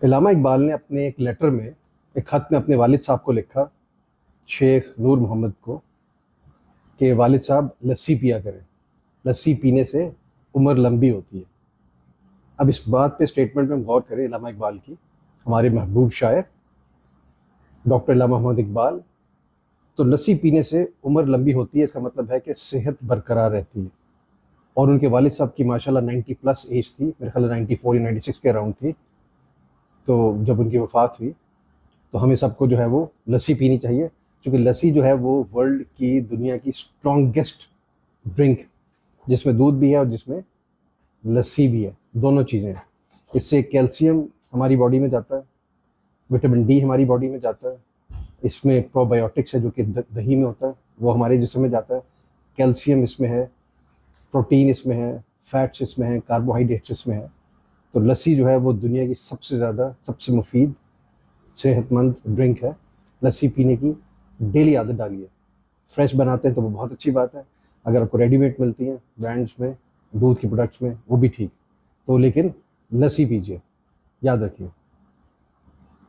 इल्लामा इकबाल ने अपने एक लेटर में, एक ख़त में अपने वालिद साहब को लिखा, शेख नूर मोहम्मद को, कि वालिद साहब लस्सी पिया करें, लस्सी पीने से उम्र लंबी होती है। अब इस बात पे स्टेटमेंट में हम गौर करें इल्लामा इकबाल की, हमारे महबूब शायर डॉक्टर इल्लामा मोहम्मद इकबाल। तो लस्सी पीने से उम्र लंबी होती है, इसका मतलब है कि सेहत बरकरार रहती है। और उनके वालिद साहब की माशाल्लाह 90 प्लस एज थी, मेरे ख्याल 94 या 96 के अराउंड थी। तो जब उनकी वफ़ात हुई तो हमें सबको जो है वो लस्सी पीनी चाहिए, क्योंकि लस्सी जो है वो वर्ल्ड की, दुनिया की स्ट्रॉन्गेस्ट ड्रिंक, जिसमें दूध भी है और जिसमें लस्सी भी है, दोनों चीज़ें हैं। इससे कैल्शियम हमारी बॉडी में जाता है, विटामिन डी हमारी बॉडी में जाता है, इसमें प्रोबायोटिक्स है जो कि दही में होता है, वो हमारे जिस्म में जाता है। कैल्शियम इसमें है, प्रोटीन इसमें है, फैट्स इसमें है, कार्बोहाइड्रेट्स इसमें है। तो लस्सी जो है वो दुनिया की सबसे ज़्यादा, सबसे मुफीद, सेहतमंद ड्रिंक है। लस्सी पीने की डेली आदत डालिए। फ्रेश बनाते हैं तो वो बहुत अच्छी बात है, अगर आपको रेडीमेड मिलती हैं ब्रांड्स में, दूध के प्रोडक्ट्स में, वो भी ठीक। तो लेकिन लस्सी पीजिए, याद रखिए।